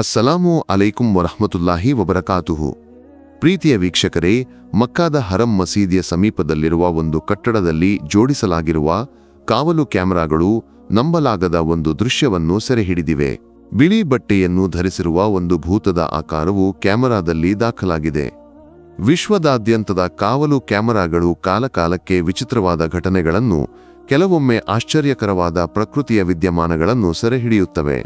ಅಸ್ಸಲಾಮು ಅಲೈಕುಂ ವರಹಮತುಲ್ಲಾಹಿ ವಬರಕಾತುಹು. ಪ್ರೀತಿಯ ವೀಕ್ಷಕರೇ, ಮಕ್ಕಾದ ಹರಂ ಮಸೀದಿಯ ಸಮೀಪದಲ್ಲಿರುವ ಒಂದು ಕಟ್ಟಡದಲ್ಲಿ ಜೋಡಿಸಲಾಗಿರುವ ಕಾವಲು ಕ್ಯಾಮೆರಾಗಳು ನಂಬಲಾಗದ ಒಂದು ದೃಶ್ಯವನ್ನು ಸೆರೆಹಿಡಿದಿವೆ. ಬಿಳಿ ಬಟ್ಟೆಯನ್ನು ಧರಿಸಿರುವ ಒಂದು ಭೂತದ ಆಕಾರವು ಕ್ಯಾಮೆರಾದಲ್ಲಿ ದಾಖಲಾಗಿದೆ. ವಿಶ್ವದಾದ್ಯಂತದ ಕಾವಲು ಕ್ಯಾಮೆರಾಗಳು ಕಾಲಕಾಲಕ್ಕೆ ವಿಚಿತ್ರವಾದ ಘಟನೆಗಳನ್ನು, ಕೆಲವೊಮ್ಮೆ ಆಶ್ಚರ್ಯಕರವಾದ ಪ್ರಕೃತಿಯ ವಿದ್ಯಮಾನಗಳನ್ನು ಸೆರೆಹಿಡಿಯುತ್ತವೆ.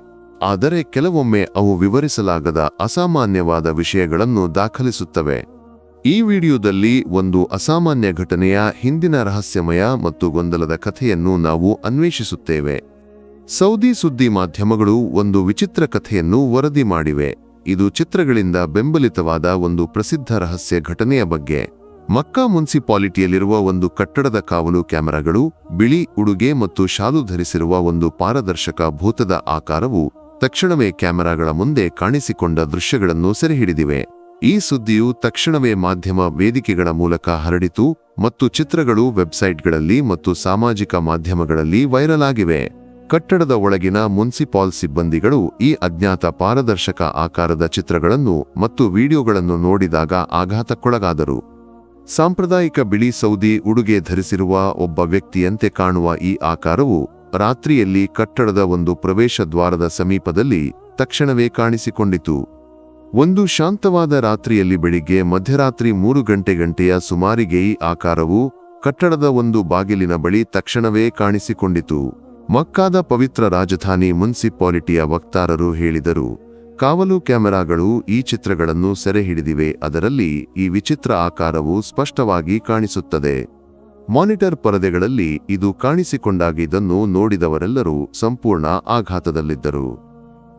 ಆದರೆ ಕೆಲವೊಮ್ಮೆ ಅವು ವಿವರಿಸಲಾಗದ ಅಸಾಮಾನ್ಯವಾದ ವಿಷಯಗಳನ್ನು ದಾಖಲಿಸುತ್ತವೆ. ಈ ವಿಡಿಯೋದಲ್ಲಿ ಒಂದು ಅಸಾಮಾನ್ಯ ಘಟನೆಯ ಹಿಂದಿನ ರಹಸ್ಯಮಯ ಮತ್ತು ಗೊಂದಲದ ಕಥೆಯನ್ನು ನಾವು ಅನ್ವೇಷಿಸುತ್ತೇವೆ. ಸೌದಿ ಸುದ್ದಿ ಮಾಧ್ಯಮಗಳು ಒಂದು ವಿಚಿತ್ರ ಕಥೆಯನ್ನು ವರದಿ ಮಾಡಿವೆ. ಇದು ಚಿತ್ರಗಳಿಂದ ಬೆಂಬಲಿತವಾದ ಒಂದು ಪ್ರಸಿದ್ಧ ರಹಸ್ಯ ಘಟನೆಯ ಬಗ್ಗೆ. ಮಕ್ಕಾ ಮುನ್ಸಿಪಾಲಿಟಿಯಲ್ಲಿರುವ ಒಂದು ಕಟ್ಟಡದ ಕಾವಲು ಕ್ಯಾಮೆರಾಗಳು ಬಿಳಿ ಉಡುಗೆ ಮತ್ತು ಶಾಲು ಧರಿಸಿರುವ ಒಂದು ಪಾರದರ್ಶಕ ಭೂತದ ಆಕಾರವು ತಕ್ಷಣವೇ ಕ್ಯಾಮೆರಾಗಳ ಮುಂದೆ ಕಾಣಿಸಿಕೊಂಡ ದೃಶ್ಯಗಳನ್ನು ಸೆರೆಹಿಡಿದಿವೆ. ಈ ಸುದ್ದಿಯು ತಕ್ಷಣವೇ ಮಾಧ್ಯಮ ವೇದಿಕೆಗಳ ಮೂಲಕ ಹರಡಿತು ಮತ್ತು ಚಿತ್ರಗಳು ವೆಬ್ಸೈಟ್ಗಳಲ್ಲಿ ಮತ್ತು ಸಾಮಾಜಿಕ ಮಾಧ್ಯಮಗಳಲ್ಲಿ ವೈರಲ್ ಆಗಿವೆ. ಕಟ್ಟಡದ ಒಳಗಿನ ಮುನ್ಸಿಪಾಲ್ ಸಿಬ್ಬಂದಿಗಳು ಈ ಅಜ್ಞಾತ ಪಾರದರ್ಶಕ ಆಕಾರದ ಚಿತ್ರಗಳನ್ನು ಮತ್ತು ವಿಡಿಯೋಗಳನ್ನು ನೋಡಿದಾಗ ಆಘಾತಕ್ಕೊಳಗಾದರು. ಸಾಂಪ್ರದಾಯಿಕ ಬಿಳಿ ಸೌದಿ ಉಡುಗೆ ಧರಿಸಿರುವ ಒಬ್ಬ ವ್ಯಕ್ತಿಯಂತೆ ಕಾಣುವ ಈ ಆಕಾರವು ರಾತ್ರಿಯಲ್ಲಿ ಕಟ್ಟಡದ ಒಂದು ಪ್ರವೇಶ ದ್ವಾರದ ಸಮೀಪದಲ್ಲಿ ತಕ್ಷಣವೇ ಕಾಣಿಸಿಕೊಂಡಿತು. ಒಂದು ಶಾಂತವಾದ ರಾತ್ರಿಯಲ್ಲಿ ಬೆಳಿಗ್ಗೆ ಮಧ್ಯರಾತ್ರಿ 3 ಗಂಟೆಯ ಸುಮಾರಿಗೆ ಈ ಆಕಾರವು ಕಟ್ಟಡದ ಒಂದು ಬಾಗಿಲಿನ ಬಳಿ ತಕ್ಷಣವೇ ಕಾಣಿಸಿಕೊಂಡಿತು. ಮಕ್ಕಾದ ಪವಿತ್ರ ರಾಜಧಾನಿ ಮುನ್ಸಿಪಾಲಿಟಿಯ ವಕ್ತಾರರು ಹೇಳಿದರು, ಕಾವಲು ಕ್ಯಾಮೆರಾಗಳು ಈ ಚಿತ್ರಗಳನ್ನು ಸೆರೆಹಿಡಿದಿವೆ. ಅದರಲ್ಲಿ ಈ ವಿಚಿತ್ರ ಆಕಾರವು ಸ್ಪಷ್ಟವಾಗಿ ಕಾಣಿಸುತ್ತದೆ. ಮಾನಿಟರ್ ಪರದೆಗಳಲ್ಲಿ ಇದು ಕಾಣಿಸಿಕೊಂಡಾಗ ಇದನ್ನು ನೋಡಿದವರೆಲ್ಲರೂ ಸಂಪೂರ್ಣ ಆಘಾತದಲ್ಲಿದ್ದರು.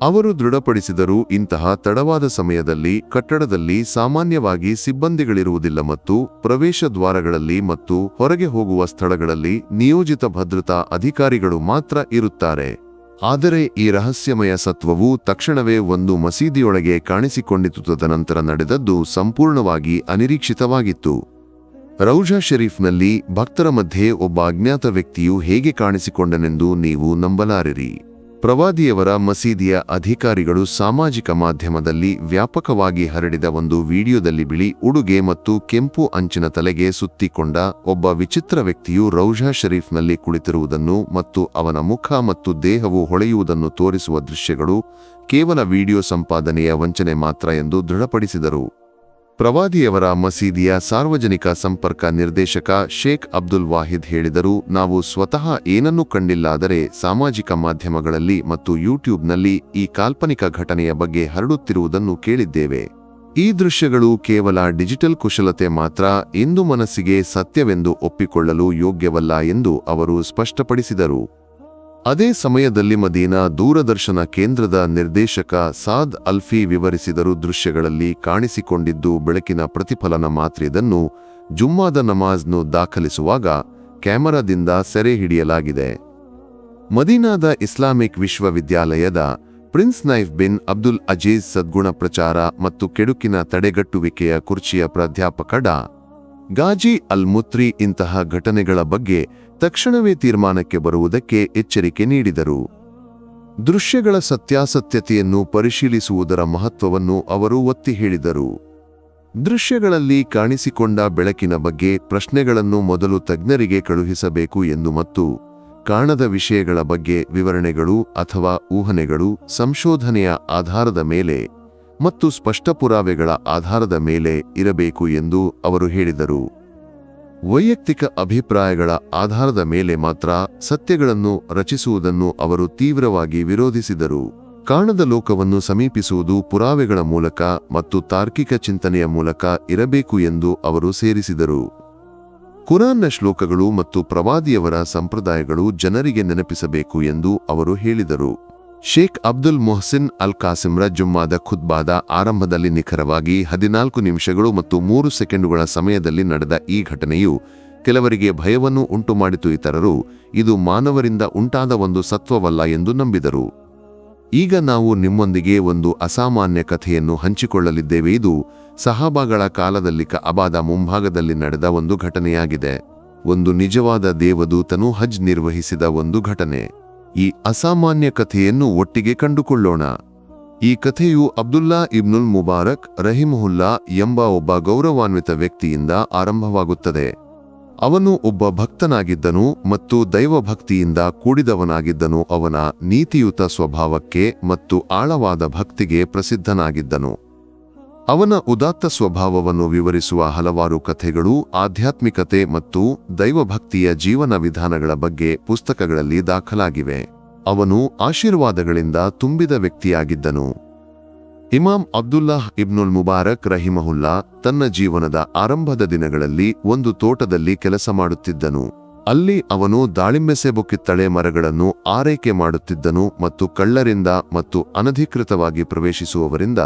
ಅವರು ದೃಢಪಡಿಸಿದರು, ಇಂತಹ ತಡವಾದ ಸಮಯದಲ್ಲಿ ಕಟ್ಟಡದಲ್ಲಿ ಸಾಮಾನ್ಯವಾಗಿ ಸಿಬ್ಬಂದಿಗಳಿರುವುದಿಲ್ಲ ಮತ್ತು ಪ್ರವೇಶ ದ್ವಾರಗಳಲ್ಲಿ ಮತ್ತು ಹೊರಗೆ ಹೋಗುವ ಸ್ಥಳಗಳಲ್ಲಿ ನಿಯೋಜಿತ ಭದ್ರತಾ ಅಧಿಕಾರಿಗಳು ಮಾತ್ರ ಇರುತ್ತಾರೆ. ಆದರೆ ಈ ರಹಸ್ಯಮಯ ಸತ್ವವು ತಕ್ಷಣವೇ ಒಂದು ಮಸೀದಿಯೊಳಗೆ ಕಾಣಿಸಿಕೊಂಡಿತು. ತದನಂತರ ನಡೆದದ್ದು ಸಂಪೂರ್ಣವಾಗಿ ಅನಿರೀಕ್ಷಿತವಾಗಿತ್ತು. ರೌಜಾ ಶರೀಫ್ನಲ್ಲಿ ಭಕ್ತರ ಮಧ್ಯೆ ಒಬ್ಬ ಅಜ್ಞಾತ ವ್ಯಕ್ತಿಯು ಹೇಗೆ ಕಾಣಿಸಿಕೊಂಡನೆಂದು ನೀವು ನಂಬಲಾರಿರಿ. ಪ್ರವಾದಿಯವರ ಮಸೀದಿಯ ಅಧಿಕಾರಿಗಳು ಸಾಮಾಜಿಕ ಮಾಧ್ಯಮದಲ್ಲಿ ವ್ಯಾಪಕವಾಗಿ ಹರಡಿದ ಒಂದು ವಿಡಿಯೋದಲ್ಲಿ ಬಿಳಿ ಉಡುಗೆ ಮತ್ತು ಕೆಂಪು ಅಂಚಿನ ತಲೆಗೆ ಸುತ್ತಿಕೊಂಡ ಒಬ್ಬ ವಿಚಿತ್ರ ವ್ಯಕ್ತಿಯು ರೌಜಾ ಶರೀಫ್ನಲ್ಲಿ ಕುಳಿತಿರುವುದನ್ನು ಮತ್ತು ಅವನ ಮುಖ ಮತ್ತು ದೇಹವು ಹೊಳೆಯುವುದನ್ನು ತೋರಿಸುವ ದೃಶ್ಯಗಳು ಕೇವಲ ವಿಡಿಯೋ ಸಂಪಾದನೆಯ ವಂಚನೆ ಮಾತ್ರ ಎಂದು ದೃಢಪಡಿಸಿದರು. ಪ್ರವಾದಿಯವರ ಮಸೀದಿಯ ಸಾರ್ವಜನಿಕ ಸಂಪರ್ಕ ನಿರ್ದೇಶಕ ಶೇಖ್ ಅಬ್ದುಲ್ ವಾಹಿದ್ ಹೇಳಿದರು, ನಾವು ಸ್ವತಃ ಏನನ್ನೂ ಕಂಡಿಲ್ಲಾದರೆ ಸಾಮಾಜಿಕ ಮಾಧ್ಯಮಗಳಲ್ಲಿ ಮತ್ತು ಯೂಟ್ಯೂಬ್ನಲ್ಲಿ ಈ ಕಾಲ್ಪನಿಕ ಘಟನೆಯ ಬಗ್ಗೆ ಹರಡುತ್ತಿರುವುದನ್ನು ಕೇಳಿದ್ದೇವೆ. ಈ ದೃಶ್ಯಗಳು ಕೇವಲ ಡಿಜಿಟಲ್ ಕುಶಲತೆ ಮಾತ್ರ ಎಂದು ಮನಸ್ಸಿಗೆ ಸತ್ಯವೆಂದು ಒಪ್ಪಿಕೊಳ್ಳಲು ಯೋಗ್ಯವಲ್ಲ ಎಂದು ಅವರು ಸ್ಪಷ್ಟಪಡಿಸಿದರು. ಅದೇ ಸಮಯದಲ್ಲಿ ಮದೀನಾ ದೂರದರ್ಶನ ಕೇಂದ್ರದ ನಿರ್ದೇಶಕ ಸಾದ್ ಅಲ್ಫಿ ವಿವರಿಸಿದರು, ದೃಶ್ಯಗಳಲ್ಲಿ ಕಾಣಿಸಿಕೊಂಡಿದ್ದು ಬೆಳಕಿನ ಪ್ರತಿಫಲನ ಮಾತ್ರ. ಇದನ್ನು ಜುಮ್ಮಾದ ನಮಾಜ್ನು ದಾಖಲಿಸುವಾಗ ಕ್ಯಾಮೆರಾದಿಂದ ಸೆರೆ ಹಿಡಿಯಲಾಗಿದೆ. ಮದೀನಾದ ಇಸ್ಲಾಮಿಕ್ ವಿಶ್ವವಿದ್ಯಾಲಯದ prince Naif bin Abdul Aziz ಸದ್ಗುಣ ಪ್ರಚಾರ ಮತ್ತು ಕೆಡುಕಿನ ತಡೆಗಟ್ಟುವಿಕೆಯ ಕುರ್ಚಿಯ ಪ್ರಾಧ್ಯಾಪಕ ಡಾ. ಗಾಜಿ ಅಲ್ ಮುತ್ರಿ ಇಂತಹ ಘಟನೆಗಳ ಬಗ್ಗೆ ತಕ್ಷಣವೇ ತೀರ್ಮಾನಕ್ಕೆ ಬರುವುದಕ್ಕೆ ಎಚ್ಚರಿಕೆ ನೀಡಿದರು. ದೃಶ್ಯಗಳ ಸತ್ಯಾಸತ್ಯತೆಯನ್ನು ಪರಿಶೀಲಿಸುವುದರ ಮಹತ್ವವನ್ನು ಅವರು ಒತ್ತಿ ಹೇಳಿದರು. ದೃಶ್ಯಗಳಲ್ಲಿ ಕಾಣಿಸಿಕೊಂಡ ಬೆಳಕಿನ ಬಗ್ಗೆ ಪ್ರಶ್ನೆಗಳನ್ನು ಮೊದಲು ತಜ್ಞರಿಗೆ ಕಳುಹಿಸಬೇಕು ಎಂದು ಮತ್ತು ಕಾಣದ ವಿಷಯಗಳ ಬಗ್ಗೆ ವಿವರಣೆಗಳು ಅಥವಾ ಊಹನೆಗಳು ಸಂಶೋಧನೆಯ ಆಧಾರದ ಮೇಲೆ ಮತ್ತು ಸ್ಪಷ್ಟ ಪುರಾವೆಗಳ ಆಧಾರದ ಮೇಲೆ ಇರಬೇಕು ಎಂದು ಅವರು ಹೇಳಿದರು. ವೈಯಕ್ತಿಕ ಅಭಿಪ್ರಾಯಗಳ ಆಧಾರದ ಮೇಲೆ ಮಾತ್ರ ಸತ್ಯಗಳನ್ನು ರಚಿಸುವುದನ್ನು ಅವರು ತೀವ್ರವಾಗಿ ವಿರೋಧಿಸಿದರು. ಕಾಣದ ಲೋಕವನ್ನು ಸಮೀಪಿಸುವುದು ಪುರಾವೆಗಳ ಮೂಲಕ ಮತ್ತು ತಾರ್ಕಿಕ ಚಿಂತನೆಯ ಮೂಲಕ ಇರಬೇಕು ಎಂದು ಅವರು ಸೇರಿಸಿದರು. ಕುರಾನ್ನ ಶ್ಲೋಕಗಳು ಮತ್ತು ಪ್ರವಾದಿಯವರ ಸಂಪ್ರದಾಯಗಳು ಜನರಿಗೆ ನೆನಪಿಸಬೇಕು ಎಂದು ಅವರು ಹೇಳಿದರು. ಶೇಖ್ ಅಬ್ದುಲ್ ಮೊಹಸಿನ್ ಅಲ್ ಕಾಸಿಮ್ರ ಜುಮ್ಮಾದ ಖುತ್ಬಾದ ಆರಂಭದಲ್ಲಿ ನಿಖರವಾಗಿ 14 ನಿಮಿಷಗಳು ಮತ್ತು 3 ಸೆಕೆಂಡುಗಳ ಸಮಯದಲ್ಲಿ ನಡೆದ ಈ ಘಟನೆಯು ಕೆಲವರಿಗೆ ಭಯವನ್ನು ಉಂಟುಮಾಡಿತು. ಇತರರು ಇದು ಮಾನವರಿಂದ ಉಂಟಾದ ಒಂದು ಸತ್ವವಲ್ಲ ಎಂದು ನಂಬಿದರು. ಈಗ ನಾವು ನಿಮ್ಮೊಂದಿಗೆ ಒಂದು ಅಸಾಮಾನ್ಯ ಕಥೆಯನ್ನು ಹಂಚಿಕೊಳ್ಳಲಿದ್ದೇವೆ. ಇದು ಸಹಾಬಾಗಳ ಕಾಲದಲ್ಲಿ ಕಅಬಾದ ಮುಂಭಾಗದಲ್ಲಿ ನಡೆದ ಒಂದು ಘಟನೆಯಾಗಿದೆ. ಒಂದು ನಿಜವಾದ ದೇವದೂತನು ಹಜ್ ನಿರ್ವಹಿಸಿದ ಒಂದು ಘಟನೆ. ಈ ಅಸಾಮಾನ್ಯ ಕಥೆಯನ್ನು ಒಟ್ಟಿಗೆ ಕಂಡುಕೊಳ್ಳೋಣ. ಈ ಕಥೆಯು ಅಬ್ದುಲ್ಲಾ ಇಬ್ನುಲ್ ಮುಬಾರಕ್ ರಹಿಮಹುಲ್ಲಾ ಎಂಬ ಒಬ್ಬ ಗೌರವಾನ್ವಿತ ವ್ಯಕ್ತಿಯಿಂದ ಆರಂಭವಾಗುತ್ತದೆ. ಅವನು ಒಬ್ಬ ಭಕ್ತನಾಗಿದ್ದನು ಮತ್ತು ದೈವಭಕ್ತಿಯಿಂದ ಕೂಡಿದವನಾಗಿದ್ದನು. ಅವನ ನೀತಿಯುತ ಸ್ವಭಾವಕ್ಕೆ ಮತ್ತು ಆಳವಾದ ಭಕ್ತಿಗೆ ಪ್ರಸಿದ್ಧನಾಗಿದ್ದನು. ಅವನ ಉದಾತ್ತ ಸ್ವಭಾವವನ್ನು ವಿವರಿಸುವ ಹಲವಾರು ಕಥೆಗಳು ಆಧ್ಯಾತ್ಮಿಕತೆ ಮತ್ತು ದೈವಭಕ್ತಿಯ ಜೀವನ ವಿಧಾನಗಳ ಬಗ್ಗೆ ಪುಸ್ತಕಗಳಲ್ಲಿ ದಾಖಲಾಗಿವೆ. ಅವನು ಆಶೀರ್ವಾದಗಳಿಂದ ತುಂಬಿದ ವ್ಯಕ್ತಿಯಾಗಿದ್ದನು. ಇಮಾಮ್ ಅಬ್ದುಲ್ಲಾಹ್ ಇಬ್ನುಲ್ ಮುಬಾರಕ್ ರಹಿಮಹುಲ್ಲಾ ತನ್ನ ಜೀವನದ ಆರಂಭದ ದಿನಗಳಲ್ಲಿ ಒಂದು ತೋಟದಲ್ಲಿ ಕೆಲಸ ಮಾಡುತ್ತಿದ್ದನು. ಅಲ್ಲಿ ಅವನು ದಾಳಿಂಬೆ ಸೇಬು ಕಿತ್ತಳೆ ಮರಗಳನ್ನು ಆರೈಕೆ ಮಾಡುತ್ತಿದ್ದನು ಮತ್ತು ಕಳ್ಳರಿಂದ ಮತ್ತು ಅನಧಿಕೃತವಾಗಿ ಪ್ರವೇಶಿಸುವವರಿಂದ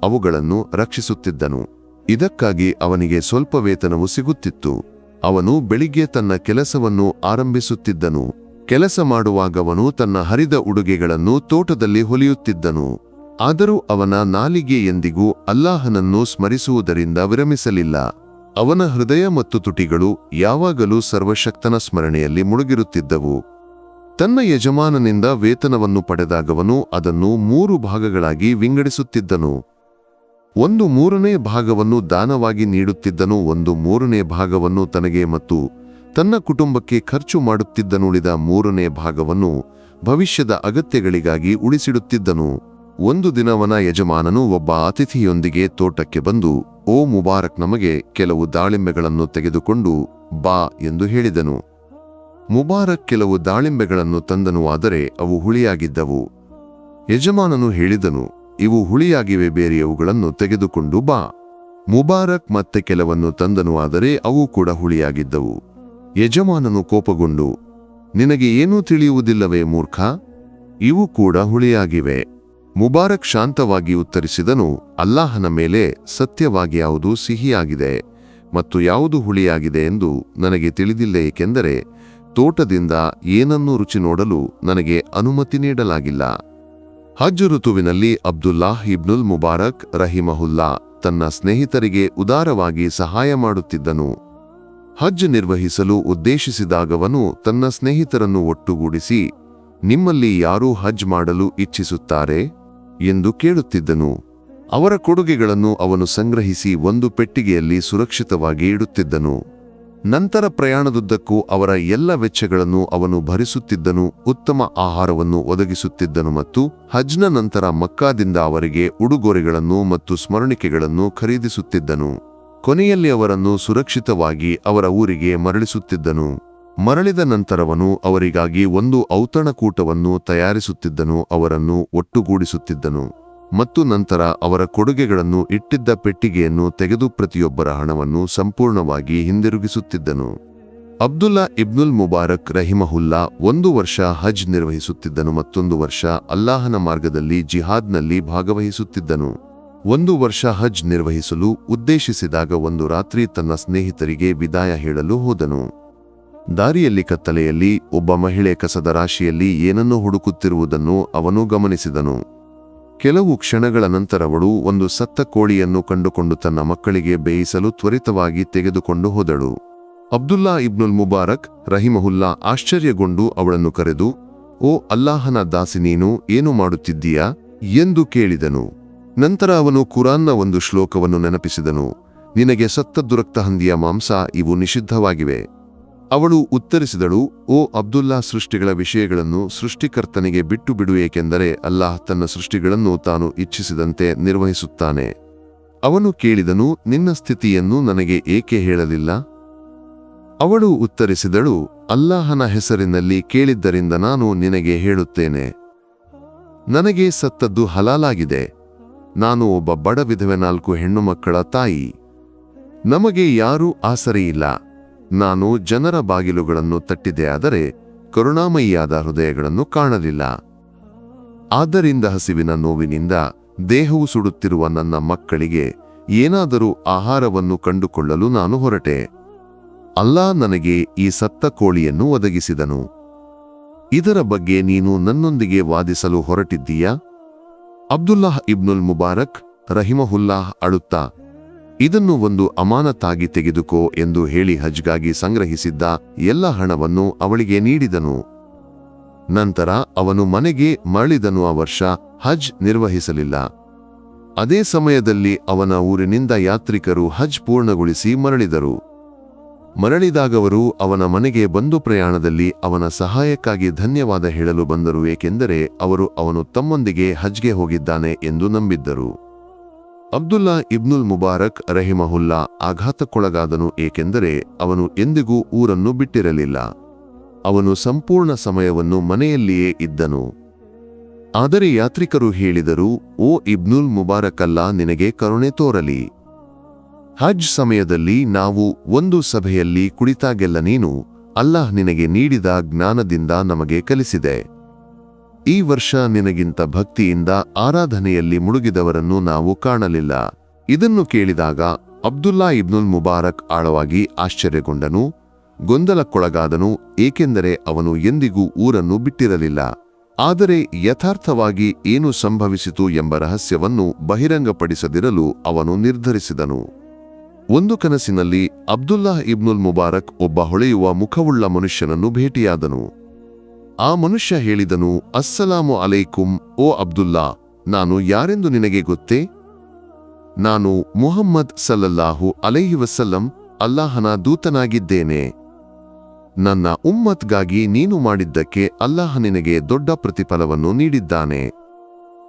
ಅವುಗಳನ್ನು ರಕ್ಷಿಸುತ್ತಿದ್ದನು. ಇದಕ್ಕಾಗಿ ಅವನಿಗೆ ಸ್ವಲ್ಪ ವೇತನವು ಸಿಗುತ್ತಿತ್ತು. ಅವನು ಬೆಳಿಗ್ಗೆ ತನ್ನ ಕೆಲಸವನ್ನು ಆರಂಭಿಸುತ್ತಿದ್ದನು. ಕೆಲಸ ಮಾಡುವಾಗವನು ತನ್ನ ಹರಿದ ಉಡುಗೆಗಳನ್ನು ತೋಟದಲ್ಲಿ ಹೊಲಿಯುತ್ತಿದ್ದನು. ಆದರೂ ಅವನ ನಾಲಿಗೆ ಎಂದಿಗೂ ಅಲ್ಲಾಹನನ್ನು ಸ್ಮರಿಸುವುದರಿಂದ ವಿರಮಿಸಲಿಲ್ಲ. ಅವನ ಹೃದಯ ಮತ್ತು ತುಟಿಗಳು ಯಾವಾಗಲೂ ಸರ್ವಶಕ್ತನ ಸ್ಮರಣೆಯಲ್ಲಿ ಮುಳುಗಿರುತ್ತಿದ್ದವು. ತನ್ನ ಯಜಮಾನನಿಂದ ವೇತನವನ್ನು ಪಡೆದಾಗವನು ಅದನ್ನು 3 ಭಾಗಗಳಾಗಿ ವಿಂಗಡಿಸುತ್ತಿದ್ದನು. 1/3 ಭಾಗವನ್ನು ದಾನವಾಗಿ ನೀಡುತ್ತಿದ್ದನು, 1/3 ಭಾಗವನ್ನು ತನಗೆ ಮತ್ತು ತನ್ನ ಕುಟುಂಬಕ್ಕೆ ಖರ್ಚು ಮಾಡುತ್ತಿದ್ದನು, ಉಳಿದ 3 ಭಾಗವನ್ನು ಭವಿಷ್ಯದ ಅಗತ್ಯಗಳಿಗಾಗಿ ಉಳಿಸಿಡುತ್ತಿದ್ದನು. ಒಂದು ದಿನವನ ಯಜಮಾನನು ಒಬ್ಬ ಅತಿಥಿಯೊಂದಿಗೆ ತೋಟಕ್ಕೆ ಬಂದು, ಓ ಮುಬಾರಕ್, ನಮಗೆ ಕೆಲವು ದಾಳಿಂಬೆಗಳನ್ನು ತೆಗೆದುಕೊಂಡು ಬಾ ಎಂದು ಹೇಳಿದನು. ಮುಬಾರಕ್ ಕೆಲವು ದಾಳಿಂಬೆಗಳನ್ನು ತಂದನು, ಆದರೆ ಅವು ಹುಳಿಯಾಗಿದ್ದವು. ಯಜಮಾನನು ಹೇಳಿದನು, ಇವು ಹುಳಿಯಾಗಿವೆ, ಬೇರೆಯವುಗಳನ್ನು ತೆಗೆದುಕೊಂಡು ಬಾ. ಮುಬಾರಕ್ ಮತ್ತೆ ಕೆಲವನ್ನು ತಂದನು, ಆದರೆ ಅವು ಕೂಡ ಹುಳಿಯಾಗಿದ್ದವು. ಯಜಮಾನನು ಕೋಪಗೊಂಡು, ನಿನಗೆ ಏನೂ ತಿಳಿಯುವುದಿಲ್ಲವೇ ಮೂರ್ಖ, ಇವು ಕೂಡ ಹುಳಿಯಾಗಿವೆ. ಮುಬಾರಕ್ ಶಾಂತವಾಗಿ ಉತ್ತರಿಸಿದನು, ಅಲ್ಲಾಹನ ಮೇಲೆ ಸತ್ಯವಾಗಿ ಯಾವುದು ಸಿಹಿಯಾಗಿದೆ ಮತ್ತು ಯಾವುದು ಹುಳಿಯಾಗಿದೆ ಎಂದು ನನಗೆ ತಿಳಿದಿಲ್ಲ, ಏಕೆಂದರೆ ತೋಟದಿಂದ ಏನನ್ನೂ ರುಚಿ ನೋಡಲು ನನಗೆ ಅನುಮತಿ ನೀಡಲಾಗಿಲ್ಲ. ಹಜ್ ಋತುವಿನಲ್ಲಿ ಅಬ್ದುಲ್ಲಾಹ್ ಇಬ್ನುಲ್ ಮುಬಾರಕ್ ರಹಿಮಹುಲ್ಲಾ ತನ್ನ ಸ್ನೇಹಿತರಿಗೆ ಉದಾರವಾಗಿ ಸಹಾಯ ಮಾಡುತ್ತಿದ್ದನು. ಹಜ್ ನಿರ್ವಹಿಸಲು ಉದ್ದೇಶಿಸಿದಾಗವನು ತನ್ನ ಸ್ನೇಹಿತರನ್ನು ಒಟ್ಟುಗೂಡಿಸಿ, ನಿಮ್ಮಲ್ಲಿ ಯಾರೂ ಹಜ್ ಮಾಡಲು ಇಚ್ಛಿಸುತ್ತಾರೆ ಎಂದು ಕೇಳುತ್ತಿದ್ದನು. ಅವರ ಕೊಡುಗೆಗಳನ್ನು ಅವನು ಸಂಗ್ರಹಿಸಿ ಒಂದು ಪೆಟ್ಟಿಗೆಯಲ್ಲಿ ಸುರಕ್ಷಿತವಾಗಿ ಇಡುತ್ತಿದ್ದನು. ನಂತರ ಪ್ರಯಾಣದುದ್ದಕ್ಕೂ ಅವರ ಎಲ್ಲ ವೆಚ್ಚಗಳನ್ನು ಅವನು ಭರಿಸುತ್ತಿದ್ದನು, ಉತ್ತಮ ಆಹಾರವನ್ನು ಒದಗಿಸುತ್ತಿದ್ದನು ಮತ್ತು ಹಜ್ನ ನಂತರ ಮಕ್ಕಾದಿಂದ ಅವರಿಗೆ ಉಡುಗೊರೆಗಳನ್ನು ಮತ್ತು ಸ್ಮರಣಿಕೆಗಳನ್ನು ಖರೀದಿಸುತ್ತಿದ್ದನು. ಕೊನೆಯಲ್ಲಿ ಅವರನ್ನು ಸುರಕ್ಷಿತವಾಗಿ ಅವರ ಊರಿಗೆ ಮರಳಿಸುತ್ತಿದ್ದನು. ಮರಳಿದ ನಂತರವನು ಅವರಿಗಾಗಿ ಒಂದು ಔತಣಕೂಟವನ್ನು ತಯಾರಿಸುತ್ತಿದ್ದನು, ಅವರನ್ನು ಒಟ್ಟುಗೂಡಿಸುತ್ತಿದ್ದನು ಮತ್ತು ನಂತರ ಅವರ ಕೊಡುಗೆಗಳನ್ನು ಇಟ್ಟಿದ್ದ ಪೆಟ್ಟಿಗೆಯನ್ನು ತೆಗೆದು ಪ್ರತಿಯೊಬ್ಬರ ಹಣವನ್ನು ಸಂಪೂರ್ಣವಾಗಿ ಹಿಂದಿರುಗಿಸುತ್ತಿದ್ದನು. ಅಬ್ದುಲ್ಲಾ ಇಬ್ನುಲ್ ಮುಬಾರಕ್ ರಹಿಮಹುಲ್ಲಾ 1 ವರ್ಷ ಹಜ್ ನಿರ್ವಹಿಸುತ್ತಿದ್ದನು, ಮತ್ತೊಂದು ವರ್ಷ ಅಲ್ಲಾಹನ ಮಾರ್ಗದಲ್ಲಿ ಜಿಹಾದ್ನಲ್ಲಿ ಭಾಗವಹಿಸುತ್ತಿದ್ದನು. 1 ವರ್ಷ ಹಜ್ ನಿರ್ವಹಿಸಲು ಉದ್ದೇಶಿಸಿದಾಗ ಒಂದು ರಾತ್ರಿ ತನ್ನ ಸ್ನೇಹಿತರಿಗೆ ವಿದಾಯ ಹೇಳಲು ಹೋದನು. ದಾರಿಯಲ್ಲಿ ಕತ್ತಲೆಯಲ್ಲಿ ಒಬ್ಬ ಮಹಿಳೆ ಕಸದ ರಾಶಿಯಲ್ಲಿ ಏನನ್ನೋ ಹುಡುಕುತ್ತಿರುವುದನ್ನು ಅವನು ಗಮನಿಸಿದನು. ಕೆಲವು ಕ್ಷಣಗಳ ನಂತರ ಅವಳು ಒಂದು ಸತ್ತ ಕೋಳಿಯನ್ನು ಕಂಡುಕೊಂಡು ತನ್ನ ಮಕ್ಕಳಿಗೆ ಬೇಯಿಸಲು ತ್ವರಿತವಾಗಿ ತೆಗೆದುಕೊಂಡು ಹೋದಳು. ಅಬ್ದುಲ್ಲಾ ಇಬ್ನುಲ್ ಮುಬಾರಕ್ ರಹಿಮಹುಲ್ಲಾ ಆಶ್ಚರ್ಯಗೊಂಡು ಅವಳನ್ನು ಕರೆದು, ಓ ಅಲ್ಲಾಹನ ದಾಸಿ, ನೀನು ಏನು ಮಾಡುತ್ತಿದ್ದೀಯಾ ಎಂದು ಕೇಳಿದನು. ನಂತರ ಅವನು ಕುರಾನ್ನ ಒಂದು ಶ್ಲೋಕವನ್ನು ನೆನಪಿಸಿದನು, ನಿನಗೆ ಸತ್ತ ದುರಕ್ತ ಹಂದಿಯ ಮಾಂಸ ಇವು ನಿಷಿದ್ಧವಾಗಿವೆ. ಅವಳು ಉತ್ತರಿಸಿದಳು, ಓ ಅಬ್ದುಲ್ಲಾ, ಸೃಷ್ಟಿಗಳ ವಿಷಯಗಳನ್ನು ಸೃಷ್ಟಿಕರ್ತನಿಗೆ ಬಿಟ್ಟು ಬಿಡು, ಏಕೆಂದರೆ ಅಲ್ಲಾಹ್ ತನ್ನ ಸೃಷ್ಟಿಗಳನ್ನು ತಾನು ಇಚ್ಛಿಸಿದಂತೆ ನಿರ್ವಹಿಸುತ್ತಾನೆ. ಅವನು ಕೇಳಿದನು, ನಿನ್ನ ಸ್ಥಿತಿಯನ್ನು ನನಗೆ ಏಕೆ ಹೇಳಲಿಲ್ಲ? ಅವಳು ಉತ್ತರಿಸಿದಳು, ಅಲ್ಲಾಹನ ಹೆಸರಿನಲ್ಲಿ ಕೇಳಿದ್ದರಿಂದ ನಾನು ನಿನಗೆ ಹೇಳುತ್ತೇನೆ. ನನಗೆ ಸತ್ತದ್ದು ಹಲಾಲಾಗಿದೆ. ನಾನು ಒಬ್ಬ ಬಡ ವಿಧವೆ, 4 ಹೆಣ್ಣು ಮಕ್ಕಳ ತಾಯಿ. ನಮಗೆ ಯಾರೂ ಆಸರೆಯಿಲ್ಲ. ನಾನು ಜನರ ಬಾಗಿಲುಗಳನ್ನು ತಟ್ಟಿದೆ, ಆದರೆ ಕರುಣಾಮಯಿಯಾದ ಹೃದಯಗಳನ್ನು ಕಾಣಲಿಲ್ಲ. ಆದ್ದರಿಂದ ಹಸಿವಿನ ನೋವಿನಿಂದ ದೇಹವು ಸುಡುತ್ತಿರುವ ನನ್ನ ಮಕ್ಕಳಿಗೆ ಏನಾದರೂ ಆಹಾರವನ್ನು ಕಂಡುಕೊಳ್ಳಲು ನಾನು ಹೊರಟೆ. ಅಲ್ಲಾಹ್ ನನಗೆ ಈ ಸತ್ತ ಕೋಳಿಯನ್ನು ಒದಗಿಸಿದನು. ಇದರ ಬಗ್ಗೆ ನೀನು ನನ್ನೊಂದಿಗೆ ವಾದಿಸಲು ಹೊರಟಿದ್ದೀಯಾ? ಅಬ್ದುಲ್ಲಾಹ್ ಇಬ್ನುಲ್ ಮುಬಾರಕ್ ರಹಿಮಹುಲ್ಲಾಹ್ ಅಳುತ್ತಾ, ಇದನ್ನು ಒಂದು ಅಮಾನತಾಗಿ ತೆಗೆದುಕೋ ಎಂದು ಹೇಳಿ ಹಜ್ಗಾಗಿ ಸಂಗ್ರಹಿಸಿದ್ದ ಎಲ್ಲ ಹಣವನ್ನು ಅವಳಿಗೆ ನೀಡಿದನು. ನಂತರ ಅವನು ಮನೆಗೆ ಮರಳಿದನು. ಆ ವರ್ಷ ಹಜ್ ನಿರ್ವಹಿಸಲಿಲ್ಲ. ಅದೇ ಸಮಯದಲ್ಲಿ ಅವನ ಊರಿನಿಂದ ಯಾತ್ರಿಕರು ಹಜ್ ಪೂರ್ಣಗೊಳಿಸಿ ಮರಳಿದರು. ಮರಳಿದಾಗವರು ಅವನ ಮನೆಗೆ ಬಂದು ಪ್ರಯಾಣದಲ್ಲಿ ಅವನ ಸಹಾಯಕ್ಕಾಗಿ ಧನ್ಯವಾದ ಹೇಳಲು ಬಂದರು, ಏಕೆಂದರೆ ಅವರು ಅವನು ತಮ್ಮೊಂದಿಗೆ ಹಜ್ಗೆ ಹೋಗಿದ್ದಾನೆ ಎಂದು ನಂಬಿದ್ದರು. ಅಬ್ದುಲ್ಲಾ ಇಬ್ನುಲ್ ಮುಬಾರಕ್ ರಹಿಮಹುಲ್ಲಾ ಆಘಾತಕ್ಕೊಳಗಾದನು, ಏಕೆಂದರೆ ಅವನು ಎಂದಿಗೂ ಊರನ್ನು ಬಿಟ್ಟಿರಲಿಲ್ಲ. ಅವನು ಸಂಪೂರ್ಣ ಸಮಯವನ್ನು ಮನೆಯಲ್ಲಿಯೇ ಇದ್ದನು. ಆದರೆ ಯಾತ್ರಿಕರು ಹೇಳಿದರು, ಓ ಇಬ್ನುಲ್ ಮುಬಾರಕಲ್ಲ, ನಿನಗೆ ಕರುಣೆ ತೋರಲಿ. ಹಜ್ ಸಮಯದಲ್ಲಿ ನಾವು ಒಂದು ಸಭೆಯಲ್ಲಿ ಕುಳಿತಾಗೆಲ್ಲ ನೀನು ಅಲ್ಲಾಹ್ ನಿನಗೆ ನೀಡಿದ ಜ್ಞಾನದಿಂದ ನಮಗೆ ಕಲಿಸಿದೆ. ಈ ವರ್ಷ ನಿನಗಿಂತ ಭಕ್ತಿಯಿಂದ ಆರಾಧನೆಯಲ್ಲಿ ಮುಳುಗಿದವರನ್ನು ನಾವು ಕಾಣಲಿಲ್ಲ. ಇದನ್ನು ಕೇಳಿದಾಗ ಅಬ್ದುಲ್ಲಾ ಇಬ್ನುಲ್ ಮುಬಾರಕ್ ಆಳವಾಗಿ ಆಶ್ಚರ್ಯಗೊಂಡನು, ಗೊಂದಲಕ್ಕೊಳಗಾದನು, ಏಕೆಂದರೆ ಅವನು ಎಂದಿಗೂ ಊರನ್ನು ಬಿಟ್ಟಿರಲಿಲ್ಲ. ಆದರೆ ಯಥಾರ್ಥವಾಗಿ ಏನು ಸಂಭವಿಸಿತು ಎಂಬ ರಹಸ್ಯವನ್ನು ಬಹಿರಂಗಪಡಿಸದಿರಲು ಅವನು ನಿರ್ಧರಿಸಿದನು. ಒಂದು ಕನಸಿನಲ್ಲಿ ಅಬ್ದುಲ್ಲಾ ಇಬ್ನುಲ್ ಮುಬಾರಕ್ ಒಬ್ಬ ಹೊಳೆಯುವ ಮುಖವುಳ್ಳ ಮನುಷ್ಯನನ್ನು ಭೇಟಿಯಾದನು. ಆ ಮನುಷ್ಯ ಹೇಳಿದನು, ಅಸ್ಸಲಾಮು ಅಲೈಕುಂ, ಓ ಅಬ್ದುಲ್ಲಾ, ನಾನು ಯಾರೆಂದು ನಿನಗೆ ಗೊತ್ತೇ? ನಾನು ಮುಹಮ್ಮದ್ ಸಲ್ಲಲ್ಲಾಹು ಅಲೈಹಿ ವಸಲ್ಲಂ, ಅಲ್ಲಾಹನ ದೂತನಾಗಿದ್ದೇನೆ. ನನ್ನ ಉಮ್ಮತ್ಗಾಗಿ ನೀನು ಮಾಡಿದ್ದಕ್ಕೆ ಅಲ್ಲಾಹ ನಿನಗೆ ದೊಡ್ಡ ಪ್ರತಿಫಲವನ್ನು ನೀಡಿದ್ದಾನೆ.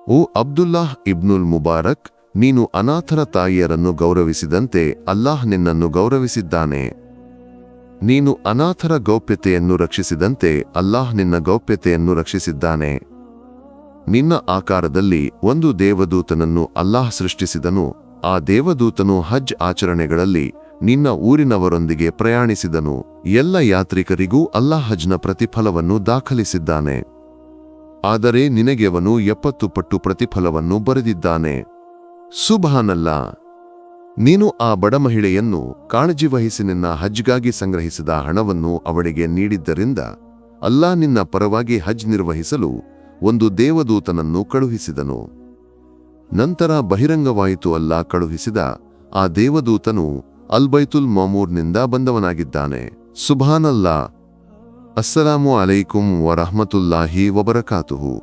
ಓ ಅಬ್ದುಲ್ಲಾಹ್ ಇಬ್ನುಲ್ ಮುಬಾರಕ್, ನೀನು ಅನಾಥರ ತಾಯಿಯರನ್ನು ಗೌರವಿಸಿದಂತೆ ಅಲ್ಲಾಹ್ ನಿನ್ನನ್ನು ಗೌರವಿಸಿದ್ದಾನೆ. ನೀನು ಅನಾಥರ ಗೌಪ್ಯತೆಯನ್ನು ರಕ್ಷಿಸಿದಂತೆ ಅಲ್ಲಾಹ್ ನಿನ್ನ ಗೌಪ್ಯತೆಯನ್ನು ರಕ್ಷಿಸಿದ್ದಾನೆ. ನಿನ್ನ ಆಕಾರದಲ್ಲಿ ಒಂದು ದೇವದೂತನನ್ನು ಅಲ್ಲಾಹ್ ಸೃಷ್ಟಿಸಿದನು. ಆ ದೇವದೂತನು ಹಜ್ ಆಚರಣೆಗಳಲ್ಲಿ ನಿನ್ನ ಊರಿನವರೊಂದಿಗೆ ಪ್ರಯಾಣಿಸಿದನು. ಎಲ್ಲ ಯಾತ್ರಿಕರಿಗೂ ಅಲ್ಲಾಹ್ ಹಜ್ನ ಪ್ರತಿಫಲವನ್ನು ದಾಖಲಿಸಿದ್ದಾನೆ. ಆದರೆ ನಿನಗೆ ಅವನು 70 ಪಟ್ಟು ಪ್ರತಿಫಲವನ್ನು ಬರೆದಿದ್ದಾನೆ. ಸುಬ್ಹಾನಲ್ಲಾ. ನೀನು ಆ ಬಡ ಮಹಿಳೆಯನ್ನು ಕಾಳಜಿ ವಹಿಸಿ ನಿನ್ನ ಹಜ್ಗಾಗಿ ಸಂಗ್ರಹಿಸಿದ ಹಣವನ್ನು ಅವಳಿಗೆ ನೀಡಿದ್ದರಿಂದ ಅಲ್ಲಾಹ್ ನಿನ್ನ ಪರವಾಗಿ ಹಜ್ ನಿರ್ವಹಿಸಲು ಒಂದು ದೇವದೂತನನ್ನು ಕಳುಹಿಸಿದನು. ನಂತರ ಬಹಿರಂಗವಾಯಿತು, ಅಲ್ಲಾಹ್ ಕಳುಹಿಸಿದ ಆ ದೇವದೂತನು ಅಲ್ಬೈತುಲ್ ಮಾಮೂರ್ನಿಂದ ಬಂದವನಾಗಿದ್ದಾನೆ. ಸುಬ್ಹಾನಲ್ಲಾ. ಅಸ್ಸಲಾಮು ಅಲೈಕುಂ ವರಹಮತುಲ್ಲಾಹಿ ವಬರಕಾತುಹು.